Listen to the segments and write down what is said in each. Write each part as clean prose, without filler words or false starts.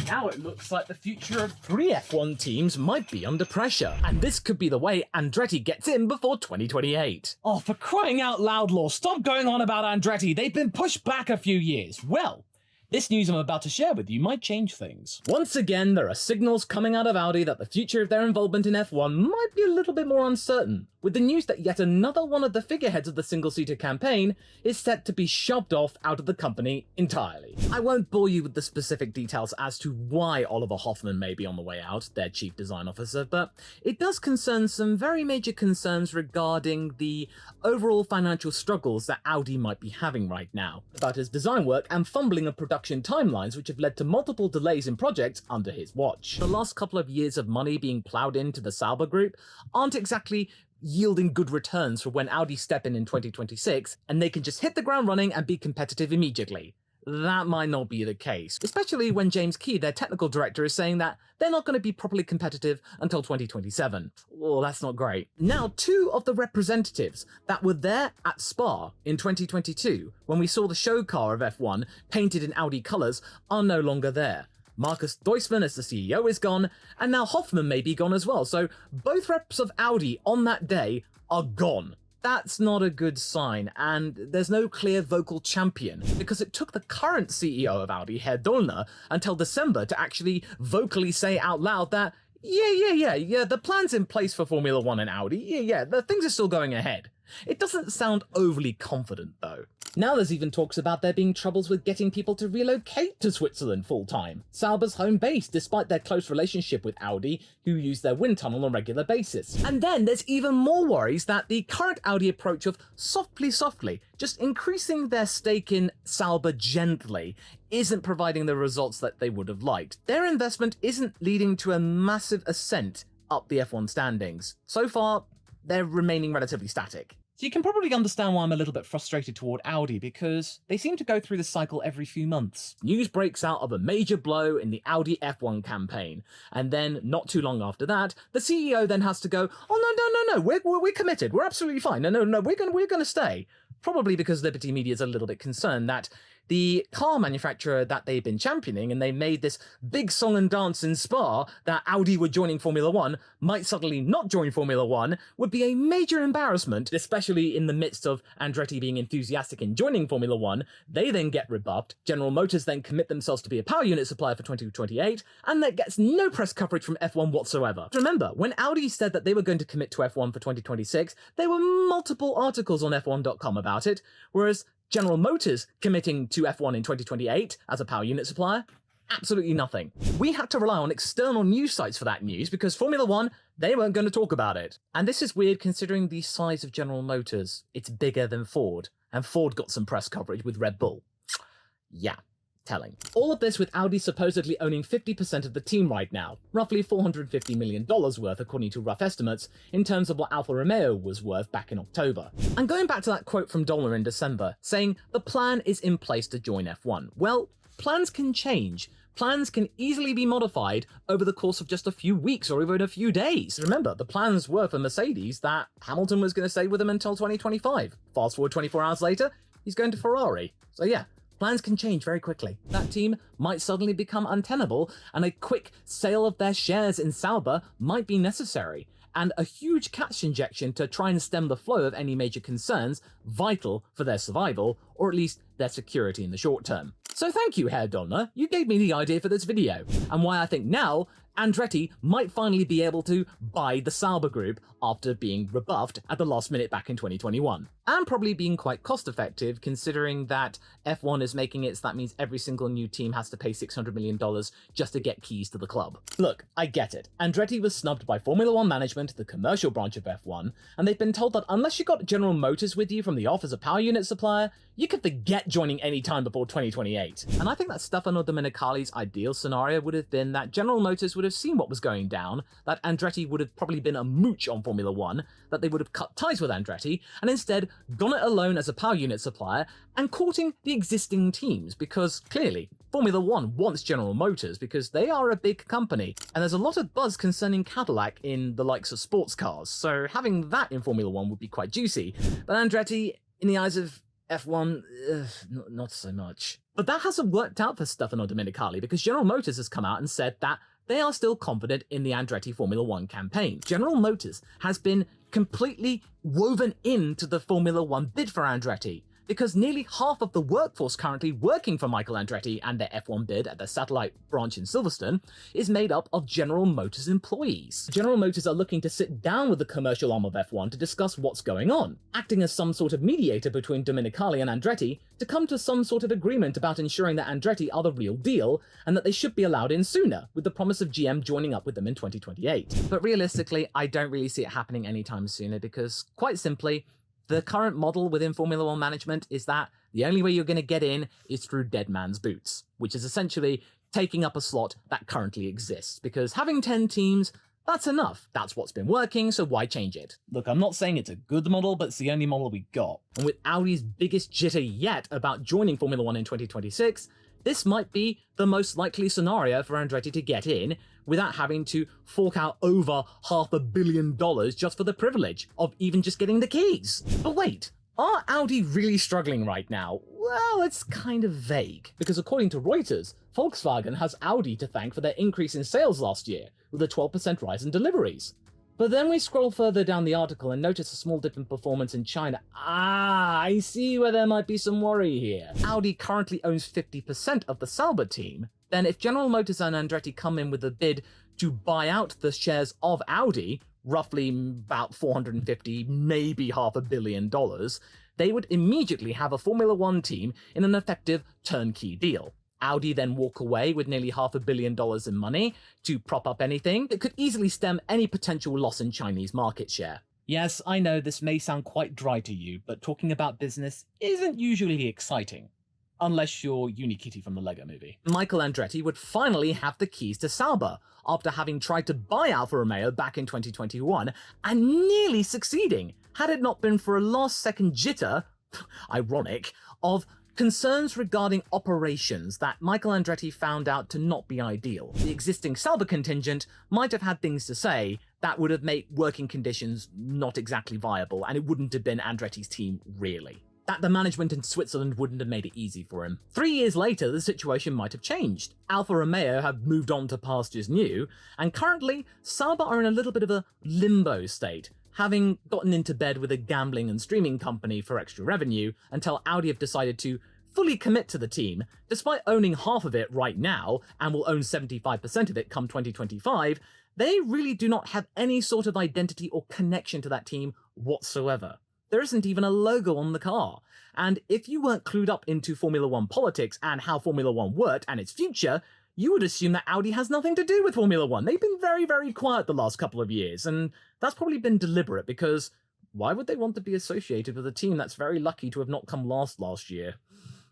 Now it looks like the future of 3 F1 teams might be under pressure, and this could be the way Andretti gets in before 2028. Oh, for crying out loud, Law, stop going on about Andretti. They've been pushed back a few years. Well, this news I'm about to share with you might change things. Once again, there are signals coming out of Audi that the future of their involvement in F1 might be a little bit more uncertain, with the news that yet another one of the figureheads of the single-seater campaign is set to be shoved off out of the company entirely. I won't bore you with the specific details as to why Oliver Hoffman may be on the way out, their chief design officer, but it does concern some very major concerns regarding the overall financial struggles that Audi might be having right now, about his design work and fumbling of production timelines which have led to multiple delays in projects under his watch. The last couple of years of money being ploughed into the Sauber group aren't exactly yielding good returns for when Audi step in 2026 and they can just hit the ground running and be competitive immediately. That might not be the case, especially when James Key, their technical director, is saying that they're not going to be properly competitive until 2027. Well, that's not great. Now, 2 of the representatives that were there at Spa in 2022, when we saw the show car of F1 painted in Audi colours, are no longer there. Markus Deusmann as the CEO is gone, and now Hoffman may be gone as well, so both reps of Audi on that day are gone. That's not a good sign, and there's no clear vocal champion, because it took the current CEO of Audi, Herr Dollner, until December to actually vocally say out loud that, yeah, the plan's in place for Formula 1 and Audi, yeah, the things are still going ahead. It doesn't sound overly confident, though. Now there's even talks about there being troubles with getting people to relocate to Switzerland full-time, Sauber's home base, despite their close relationship with Audi, who use their wind tunnel on a regular basis. And then there's even more worries that the current Audi approach of softly, just increasing their stake in Sauber gently, isn't providing the results that they would have liked. Their investment isn't leading to a massive ascent up the F1 standings. So far, they're remaining relatively static. So you can probably understand why I'm a little bit frustrated toward Audi, because they seem to go through this cycle every few months. News breaks out of a major blow in the Audi F1 campaign, and then not too long after that, the CEO then has to go, oh no, we're committed, we're absolutely fine, no, we're gonna stay. Probably because Liberty Media is a little bit concerned that the car manufacturer that they've been championing, and they made this big song and dance in Spa that Audi were joining Formula 1, might suddenly not join Formula 1, would be a major embarrassment, especially in the midst of Andretti being enthusiastic in joining Formula 1. They then get rebuffed, General Motors then commit themselves to be a power unit supplier for 2028, and that gets no press coverage from F1 whatsoever. Remember, when Audi said that they were going to commit to F1 for 2026, there were multiple articles on F1.com about it, whereas General Motors committing to F1 in 2028 as a power unit supplier? Absolutely nothing. We had to rely on external news sites for that news because Formula 1, they weren't going to talk about it. And this is weird considering the size of General Motors. It's bigger than Ford, and Ford got some press coverage with Red Bull. Yeah. Telling. All of this with Audi supposedly owning 50% of the team right now, roughly $450 million worth according to rough estimates, in terms of what Alfa Romeo was worth back in October. And going back to that quote from Dollner in December, saying the plan is in place to join F1. Well, plans can change. Plans can easily be modified over the course of just a few weeks or even a few days. Remember, the plans were for Mercedes that Hamilton was going to stay with them until 2025. Fast forward 24 hours later, he's going to Ferrari. So yeah, plans can change very quickly. That team might suddenly become untenable, and a quick sale of their shares in Sauber might be necessary, and a huge cash injection to try and stem the flow of any major concerns, vital for their survival, or at least their security in the short term. So thank you, Herr Dollner, you gave me the idea for this video, and why I think now Andretti might finally be able to buy the Sauber group after being rebuffed at the last minute back in 2021. And probably being quite cost effective considering that F1 is making it so that means every single new team has to pay $600 million just to get keys to the club. Look, I get it. Andretti was snubbed by Formula 1 management, the commercial branch of F1, and they've been told that unless you got General Motors with you from the off as a power unit supplier, you could forget joining any time before 2028. And I think that Stefano Domenicali's ideal scenario would have been that General Motors would have seen what was going down, that Andretti would have probably been a mooch on Formula 1, that they would have cut ties with Andretti, and instead gone it alone as a power unit supplier and courting the existing teams, because clearly Formula 1 wants General Motors because they are a big company, and there's a lot of buzz concerning Cadillac in the likes of sports cars, so having that in Formula 1 would be quite juicy. But Andretti, in the eyes of F1, not so much. But that hasn't worked out for Stefano Domenicali because General Motors has come out and said that they are still confident in the Andretti Formula One campaign. General Motors has been completely woven into the Formula One bid for Andretti, because nearly half of the workforce currently working for Michael Andretti and their F1 bid at the satellite branch in Silverstone is made up of General Motors employees. General Motors are looking to sit down with the commercial arm of F1 to discuss what's going on, acting as some sort of mediator between Domenicali and Andretti to come to some sort of agreement about ensuring that Andretti are the real deal and that they should be allowed in sooner, with the promise of GM joining up with them in 2028. But realistically, I don't really see it happening anytime sooner because, quite simply, the current model within Formula One management is that the only way you're going to get in is through dead man's boots, which is essentially taking up a slot that currently exists, because having 10 teams, that's enough. That's what's been working, so why change it? Look, I'm not saying it's a good model, but it's the only model we got. And with Audi's biggest jitter yet about joining Formula One in 2026, this might be the most likely scenario for Andretti to get in without having to fork out over $500 million just for the privilege of even just getting the keys. But wait, are Audi really struggling right now? Well, it's kind of vague, because according to Reuters, Volkswagen has Audi to thank for their increase in sales last year, with a 12% rise in deliveries. But then we scroll further down the article and notice a small dip in performance in China. I see where there might be some worry here. Audi currently owns 50% of the Sauber team. Then if General Motors and Andretti come in with a bid to buy out the shares of Audi, roughly about 450, maybe $500 million, they would immediately have a Formula One team in an effective turnkey deal. Audi then walk away with nearly $500 million in money to prop up anything that could easily stem any potential loss in Chinese market share. Yes, I know this may sound quite dry to you, but talking about business isn't usually exciting. Unless you're Unikitty from the Lego movie. Michael Andretti would finally have the keys to Sauber, after having tried to buy Alfa Romeo back in 2021 and nearly succeeding, had it not been for a last-second jitter, ironic, of concerns regarding operations that Michael Andretti found out to not be ideal. The existing Sauber contingent might have had things to say that would have made working conditions not exactly viable, and it wouldn't have been Andretti's team, really. That the management in Switzerland wouldn't have made it easy for him. 3 years later, the situation might have changed. Alfa Romeo have moved on to pastures new, and currently, Sauber are in a little bit of a limbo state, having gotten into bed with a gambling and streaming company for extra revenue until Audi have decided to fully commit to the team, despite owning half of it right now and will own 75% of it come 2025. They really do not have any sort of identity or connection to that team whatsoever. There isn't even a logo on the car. And if you weren't clued up into Formula One politics and how Formula One worked and its future, you would assume that Audi has nothing to do with Formula One. They've been very, very quiet the last couple of years, and that's probably been deliberate, because why would they want to be associated with a team that's very lucky to have not come last year?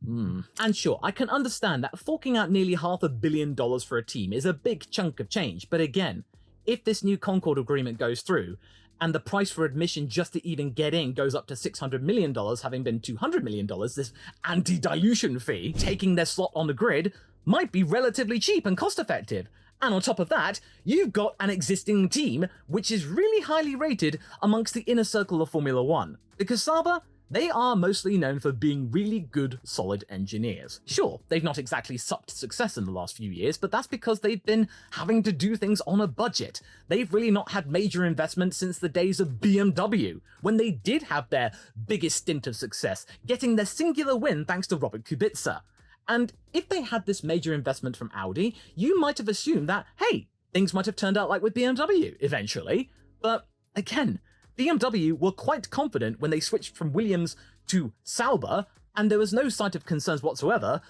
And sure, I can understand that forking out nearly $500 million for a team is a big chunk of change, but again, if this new Concord agreement goes through, and the price for admission just to even get in goes up to $600 million, having been $200 million, this anti-dilution fee, taking their slot on the grid, might be relatively cheap and cost-effective. And on top of that, you've got an existing team which is really highly rated amongst the inner circle of Formula One. Because Sauber, they are mostly known for being really good, solid engineers. Sure, they've not exactly supped success in the last few years, but that's because they've been having to do things on a budget. They've really not had major investment since the days of BMW, when they did have their biggest stint of success, getting their singular win thanks to Robert Kubica. And if they had this major investment from Audi, you might have assumed that, hey, things might have turned out like with BMW eventually. But again, BMW were quite confident when they switched from Williams to Sauber, and there was no sight of concerns whatsoever.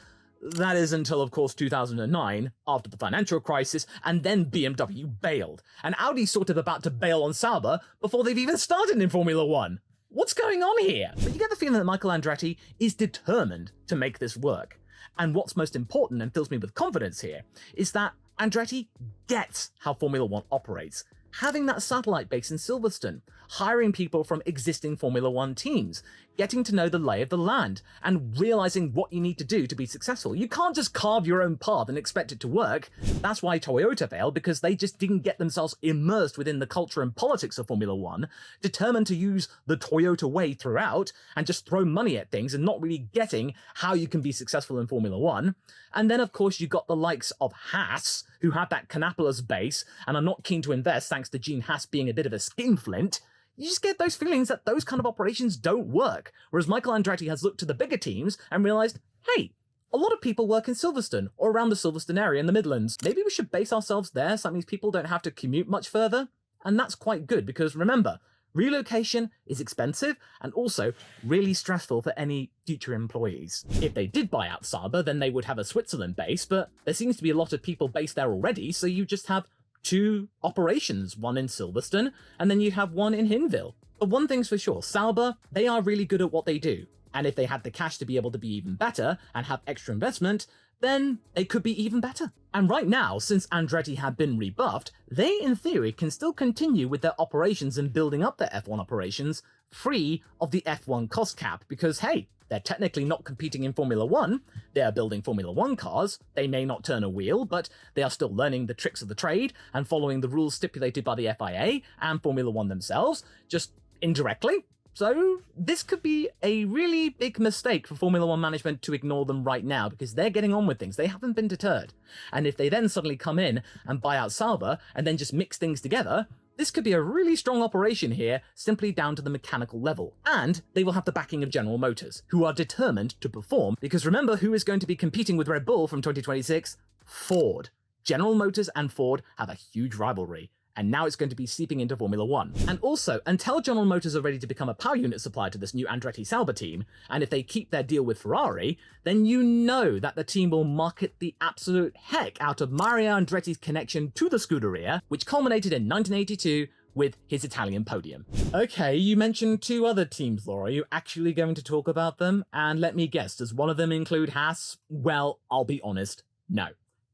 That is until, of course, 2009, after the financial crisis, and then BMW bailed. And Audi's sort of about to bail on Sauber before they've even started in Formula One. What's going on here? But you get the feeling that Michael Andretti is determined to make this work. And what's most important, and fills me with confidence here, is that Andretti gets how Formula One operates. having that satellite base in Silverstone, hiring people from existing Formula One teams, getting to know the lay of the land, and realizing what you need to do to be successful. You can't just carve your own path and expect it to work. That's why Toyota failed, because they just didn't get themselves immersed within the culture and politics of Formula One, determined to use the Toyota way throughout, and just throw money at things and not really getting how you can be successful in Formula One. And then, of course, you got the likes of Haas, who have that Canapolis base and are not keen to invest thanks to Gene Haas being a bit of a skinflint. You just get those feelings that those kind of operations don't work. Whereas Michael Andretti has looked to the bigger teams and realized, hey, a lot of people work in Silverstone or around the Silverstone area in the Midlands. Maybe we should base ourselves there so that means people don't have to commute much further. And that's quite good because remember, relocation is expensive and also really stressful for any future employees. If they did buy out Sauber, then they would have a Switzerland base, but there seems to be a lot of people based there already, so you just have 2 operations, one in Silverstone, and then you have one in Hinwil. But one thing's for sure, Sauber, they are really good at what they do. And if they had the cash to be able to be even better and have extra investment, then they could be even better. And right now, since Andretti had been rebuffed, they in theory can still continue with their operations and building up their F1 operations free of the F1 cost cap because hey, they're technically not competing in Formula One, they are building Formula One cars, they may not turn a wheel, but they are still learning the tricks of the trade and following the rules stipulated by the FIA and Formula One themselves, just indirectly. So this could be a really big mistake for Formula One management to ignore them right now because they're getting on with things, they haven't been deterred. And if they then suddenly come in and buy out Sauber and then just mix things together, this could be a really strong operation here, simply down to the mechanical level. And they will have the backing of General Motors, who are determined to perform, because remember who is going to be competing with Red Bull from 2026? Ford. General Motors and Ford have a huge rivalry, and now it's going to be seeping into Formula One. And also, until General Motors are ready to become a power unit supplier to this new Andretti Sauber team, and if they keep their deal with Ferrari, then you know that the team will market the absolute heck out of Mario Andretti's connection to the Scuderia, which culminated in 1982 with his Italian podium. Okay, you mentioned 2 other teams, Laura. Are you actually going to talk about them? And let me guess, does one of them include Haas? Well, I'll be honest, no.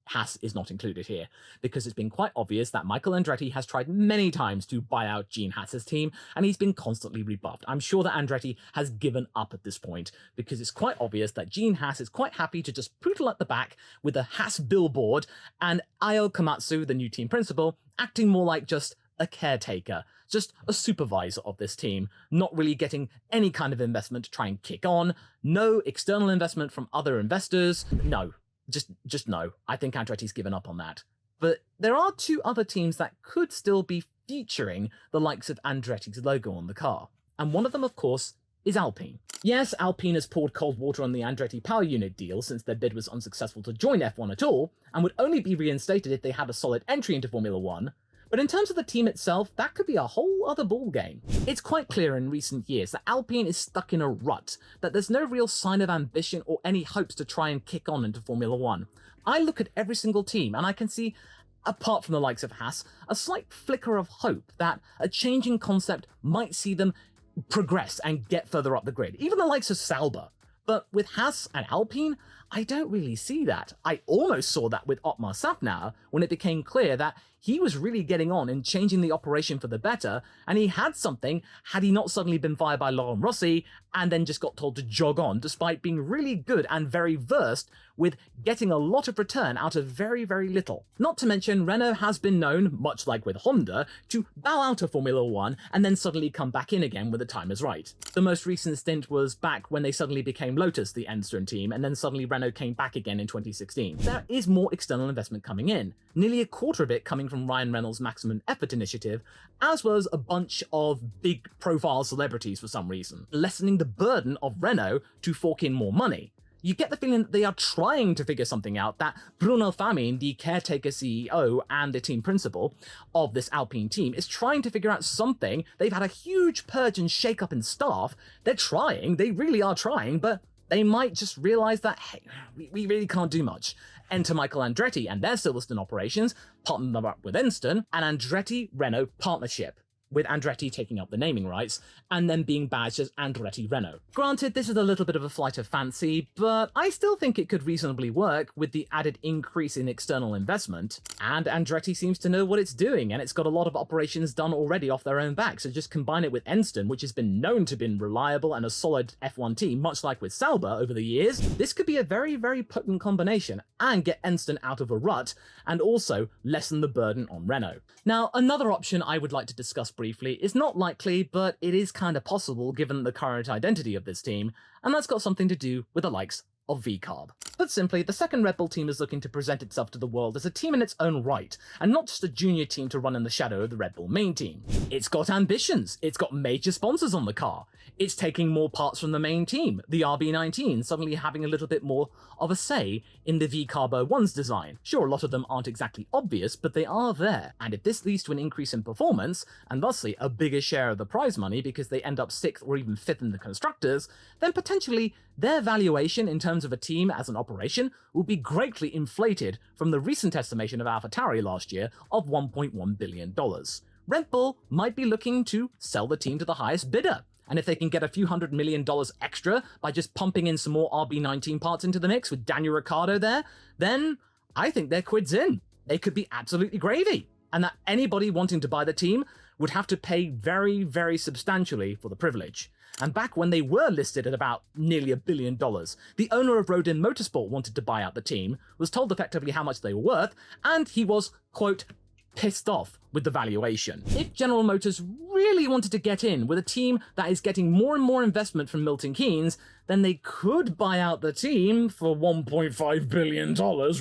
Haas is not included here, because it's been quite obvious that Michael Andretti has tried many times to buy out Gene Haas's team, and he's been constantly rebuffed. I'm sure that Andretti has given up at this point, because it's quite obvious that Gene Haas is quite happy to just poodle at the back with a Haas billboard, and Io Komatsu, the new team principal, acting more like just a caretaker, just a supervisor of this team, not really getting any kind of investment to try and kick on, no external investment from other investors, no. Just no. I think Andretti's given up on that. But there are 2 other teams that could still be featuring the likes of Andretti's logo on the car. And one of them, of course, is Alpine. Yes, Alpine has poured cold water on the Andretti power unit deal since their bid was unsuccessful to join F1 at all, and would only be reinstated if they had a solid entry into Formula One. But in terms of the team itself, that could be a whole other ballgame. It's quite clear in recent years that Alpine is stuck in a rut, that there's no real sign of ambition or any hopes to try and kick on into Formula One. I look at every single team and I can see, apart from the likes of Haas, a slight flicker of hope that a changing concept might see them progress and get further up the grid. Even the likes of Sauber. But with Haas and Alpine, I don't really see that. I almost saw that with Otmar Safnauer when it became clear that he was really getting on and changing the operation for the better, and he had something had he not suddenly been fired by Laurent Rossi and then just got told to jog on, despite being really good and very versed with getting a lot of return out of very, very little. Not to mention, Renault has been known, much like with Honda, to bow out of Formula One and then suddenly come back in again when the time is right. The most recent stint was back when they suddenly became Lotus, the Enstone team, and then suddenly Renault came back again in 2016. There is more external investment coming in, nearly a quarter of it coming from Ryan Reynolds' Maximum Effort initiative, as well as a bunch of big profile celebrities for some reason, lessening the burden of Renault to fork in more money. You get the feeling that they are trying to figure something out, that Bruno Famin, the caretaker CEO and the team principal of this Alpine team, is trying to figure out something. They've had a huge purge and shake-up in staff. They're trying, they really are trying, but they might just realize that, hey, we really can't do much. Enter Michael Andretti and their Silverstone operations, partner them up with Enstone, an Andretti-Renault partnership. with Andretti taking up the naming rights, and then being badged as Andretti Renault. Granted, this is a little bit of a flight of fancy, but I still think it could reasonably work with the added increase in external investment, and Andretti seems to know what it's doing, and it's got a lot of operations done already off their own back, so just combine it with Enston, which has been known to be reliable and a solid F1 team, much like with Sauber over the years. This could be a very, very potent combination, and get Enston out of a rut, and also lessen the burden on Renault. Now, another option I would like to discuss briefly is not likely, but it is kind of possible given the current identity of this team, and that's got something to do with the likes of VCarb. Put simply, the second Red Bull team is looking to present itself to the world as a team in its own right, and not just a junior team to run in the shadow of the Red Bull main team. It's got ambitions, it's got major sponsors on the car, it's taking more parts from the main team, the RB19 suddenly having a little bit more of a say in the VCarb 01's design. Sure, a lot of them aren't exactly obvious, but they are there, and if this leads to an increase in performance, and thusly a bigger share of the prize money because they end up 6th or even 5th in the constructors, then potentially their valuation in terms of a team as an operation will be greatly inflated from the recent estimation of AlphaTauri last year of $1.1 billion. Red Bull might be looking to sell the team to the highest bidder, and if they can get a few $100 million extra by just pumping in some more RB19 parts into the mix with Daniel Ricciardo there, then I think their quid's in. They could be absolutely gravy, and that anybody wanting to buy the team would have to pay very, very substantially for the privilege. And back when they were listed at about nearly $1 billion, the owner of Rodin Motorsport wanted to buy out the team, was told effectively how much they were worth, and he was, quote, pissed off with the valuation. If General Motors really wanted to get in with a team that is getting more and more investment from Milton Keynes, then they could buy out the team for $1.5 billion,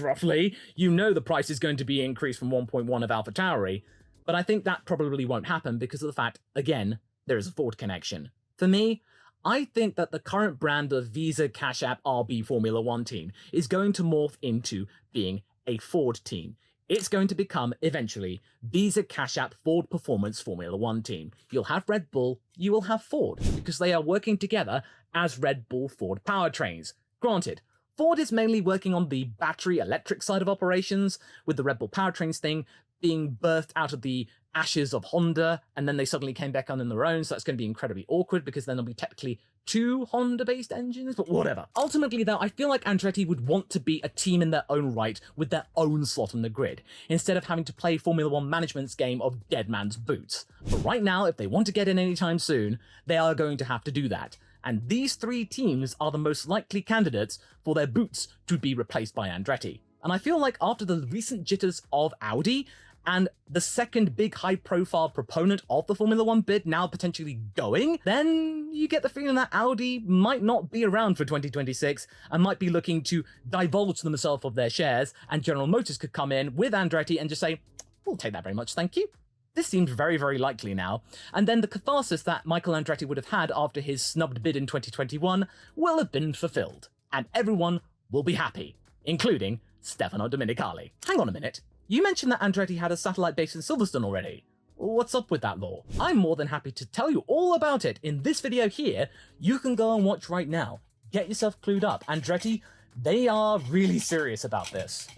roughly. You know the price is going to be increased from 1.1 of AlphaTauri, but I think that probably won't happen because of the fact, again, there is a Ford connection. For me, I think that the current brand of Visa Cash App RB Formula 1 team is going to morph into being a Ford team. It's going to become, eventually, Visa Cash App Ford Performance Formula 1 team. You'll have Red Bull, you will have Ford, because they are working together as Red Bull Ford powertrains. Granted, Ford is mainly working on the battery electric side of operations, with the Red Bull powertrains thing being birthed out of the ashes of Honda, and then they suddenly came back on their own, so that's going to be incredibly awkward because then there'll be technically 2 Honda-based engines, but whatever. Ultimately, though, I feel like Andretti would want to be a team in their own right with their own slot on the grid, instead of having to play Formula 1 management's game of dead man's boots. But right now, if they want to get in anytime soon, they are going to have to do that. And these 3 teams are the most likely candidates for their boots to be replaced by Andretti. And I feel like after the recent jitters of Audi, and the second big high-profile proponent of the Formula 1 bid now potentially going, then you get the feeling that Audi might not be around for 2026 and might be looking to divulge themselves of their shares, and General Motors could come in with Andretti and just say, we'll take that very much, thank you. This seems very, very likely now, and then the catharsis that Michael Andretti would have had after his snubbed bid in 2021 will have been fulfilled, and everyone will be happy, including Stefano Domenicali. Hang on a minute. You mentioned that Andretti had a satellite base in Silverstone already. What's up with that lore? I'm more than happy to tell you all about it in this video here. You can go and watch right now. Get yourself clued up. Andretti, they are really serious about this.